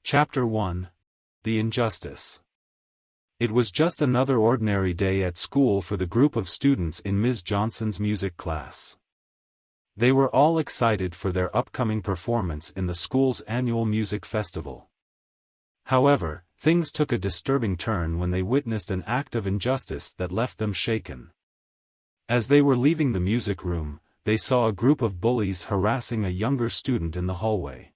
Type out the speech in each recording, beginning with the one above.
Chapter 1. The Injustice. It was just another ordinary day at school for the group of students in Ms. Johnson's music class. They were all excited for their upcoming performance in the school's annual music festival. However, things took a disturbing turn when they witnessed an act of injustice that left them shaken. As they were leaving the music room, they saw a group of bullies harassing a younger student in the hallway.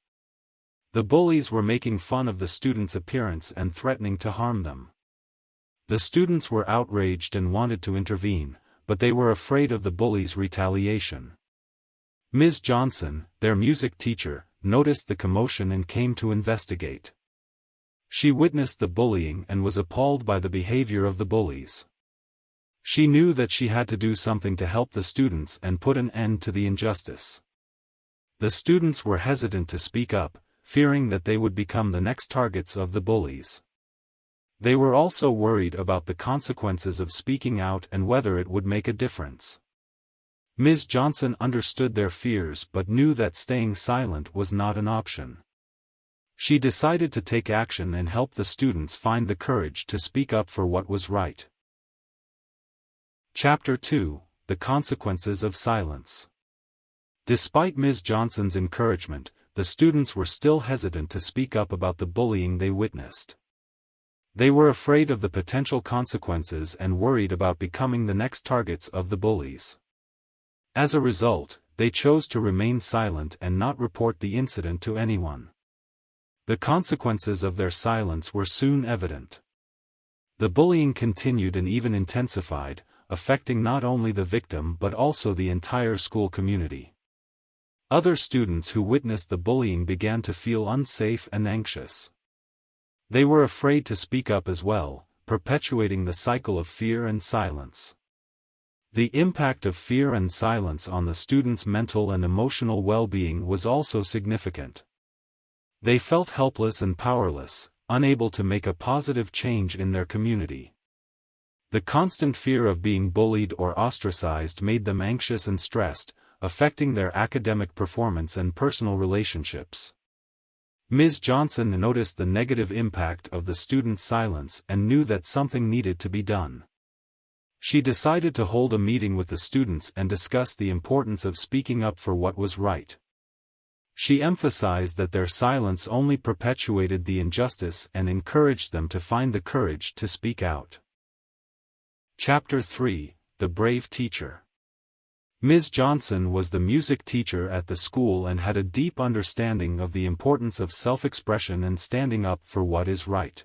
The bullies were making fun of the student's appearance and threatening to harm them. The students were outraged and wanted to intervene, but they were afraid of the bullies' retaliation. Ms. Johnson, their music teacher, noticed the commotion and came to investigate. She witnessed the bullying and was appalled by the behavior of the bullies. She knew that she had to do something to help the students and put an end to the injustice. The students were hesitant to speak up, fearing that they would become the next targets of the bullies. They were also worried about the consequences of speaking out and whether it would make a difference. Ms. Johnson understood their fears but knew that staying silent was not an option. She decided to take action and help the students find the courage to speak up for what was right. Chapter 2. The Consequences of Silence. Despite Ms. Johnson's encouragement, the students were still hesitant to speak up about the bullying they witnessed. They were afraid of the potential consequences and worried about becoming the next targets of the bullies. As a result, they chose to remain silent and not report the incident to anyone. The consequences of their silence were soon evident. The bullying continued and even intensified, affecting not only the victim but also the entire school community. Other students who witnessed the bullying began to feel unsafe and anxious. They were afraid to speak up as well, perpetuating the cycle of fear and silence. The impact of fear and silence on the students' mental and emotional well-being was also significant. They felt helpless and powerless, unable to make a positive change in their community. The constant fear of being bullied or ostracized made them anxious and stressed, affecting their academic performance and personal relationships. Ms. Johnson noticed the negative impact of the students' silence and knew that something needed to be done. She decided to hold a meeting with the students and discuss the importance of speaking up for what was right. She emphasized that their silence only perpetuated the injustice and encouraged them to find the courage to speak out. Chapter 3. The Brave Teacher. Ms. Johnson was the music teacher at the school and had a deep understanding of the importance of self-expression and standing up for what is right.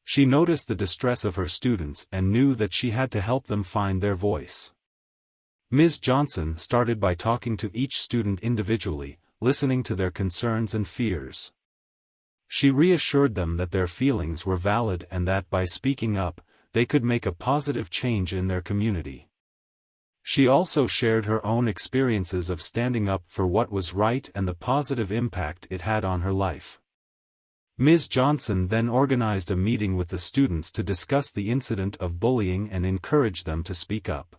She noticed the distress of her students and knew that she had to help them find their voice. Ms. Johnson started by talking to each student individually, listening to their concerns and fears. She reassured them that their feelings were valid and that by speaking up, they could make a positive change in their community. She also shared her own experiences of standing up for what was right and the positive impact it had on her life. Ms. Johnson then organized a meeting with the students to discuss the incident of bullying and encourage them to speak up.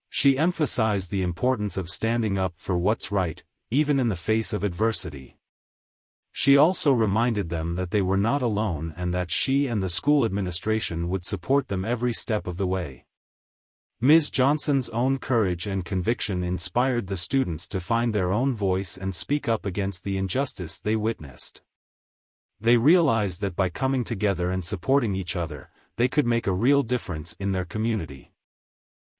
She emphasized the importance of standing up for what's right, even in the face of adversity. She also reminded them that they were not alone and that she and the school administration would support them every step of the way. Ms. Johnson's own courage and conviction inspired the students to find their own voice and speak up against the injustice they witnessed. They realized that by coming together and supporting each other, they could make a real difference in their community.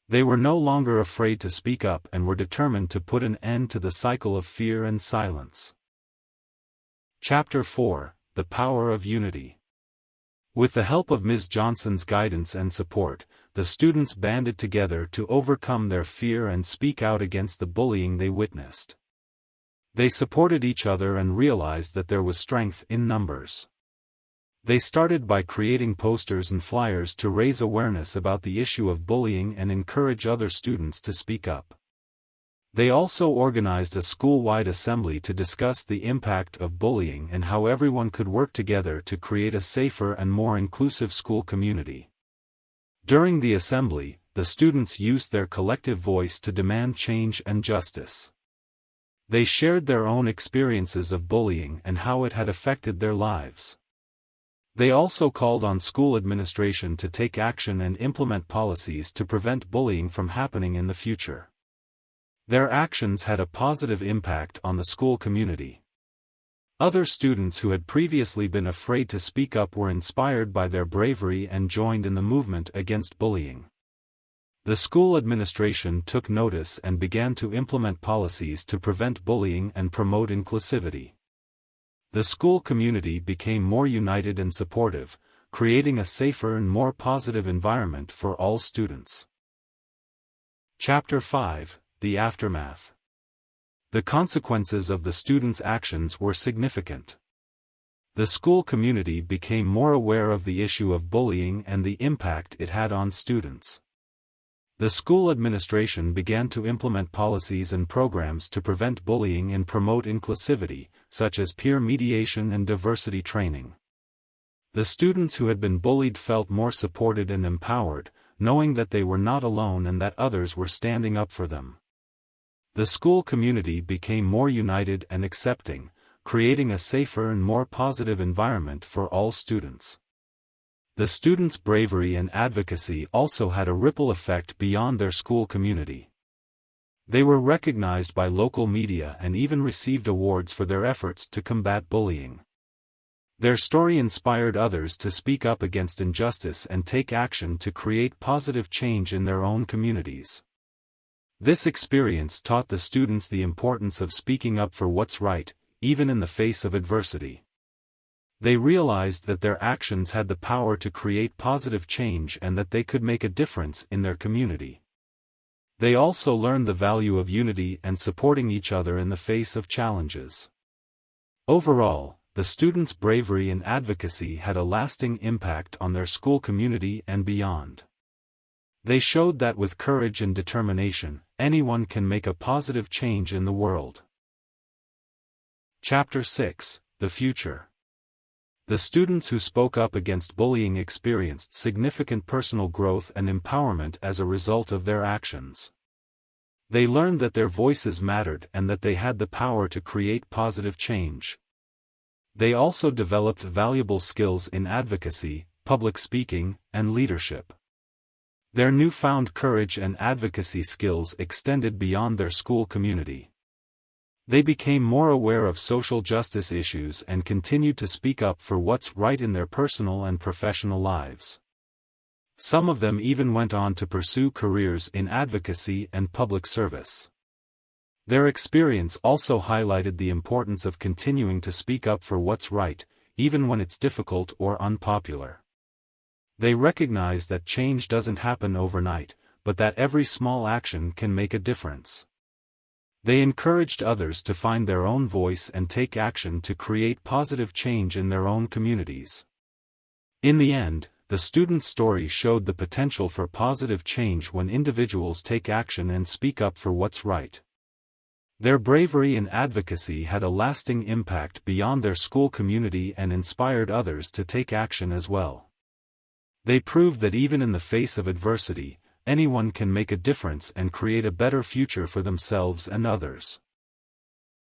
They were no longer afraid to speak up and were determined to put an end to the cycle of fear and silence. Chapter 4. The Power of Unity. With the help of Ms. Johnson's guidance and support, the students banded together to overcome their fear and speak out against the bullying they witnessed. They supported each other and realized that there was strength in numbers. They started by creating posters and flyers to raise awareness about the issue of bullying and encourage other students to speak up. They also organized a school-wide assembly to discuss the impact of bullying and how everyone could work together to create a safer and more inclusive school community. During the assembly, the students used their collective voice to demand change and justice. They shared their own experiences of bullying and how it had affected their lives. They also called on school administration to take action and implement policies to prevent bullying from happening in the future. Their actions had a positive impact on the school community. Other students who had previously been afraid to speak up were inspired by their bravery and joined in the movement against bullying. The school administration took notice and began to implement policies to prevent bullying and promote inclusivity. The school community became more united and supportive, creating a safer and more positive environment for all students. Chapter 5: The Aftermath. The consequences of the students' actions were significant. The school community became more aware of the issue of bullying and the impact it had on students. The school administration began to implement policies and programs to prevent bullying and promote inclusivity, such as peer mediation and diversity training. The students who had been bullied felt more supported and empowered, knowing that they were not alone and that others were standing up for them. The school community became more united and accepting, creating a safer and more positive environment for all students. The students' bravery and advocacy also had a ripple effect beyond their school community. They were recognized by local media and even received awards for their efforts to combat bullying. Their story inspired others to speak up against injustice and take action to create positive change in their own communities. This experience taught the students the importance of speaking up for what's right, even in the face of adversity. They realized that their actions had the power to create positive change and that they could make a difference in their community. They also learned the value of unity and supporting each other in the face of challenges. Overall, the students' bravery and advocacy had a lasting impact on their school community and beyond. They showed that with courage and determination, anyone can make a positive change in the world. Chapter 6: The Future. The students who spoke up against bullying experienced significant personal growth and empowerment as a result of their actions. They learned that their voices mattered and that they had the power to create positive change. They also developed valuable skills in advocacy, public speaking, and leadership. Their newfound courage and advocacy skills extended beyond their school community. They became more aware of social justice issues and continued to speak up for what's right in their personal and professional lives. Some of them even went on to pursue careers in advocacy and public service. Their experience also highlighted the importance of continuing to speak up for what's right, even when it's difficult or unpopular. They recognized that change doesn't happen overnight, but that every small action can make a difference. They encouraged others to find their own voice and take action to create positive change in their own communities. In the end, the students' story showed the potential for positive change when individuals take action and speak up for what's right. Their bravery and advocacy had a lasting impact beyond their school community and inspired others to take action as well. They proved that even in the face of adversity, anyone can make a difference and create a better future for themselves and others.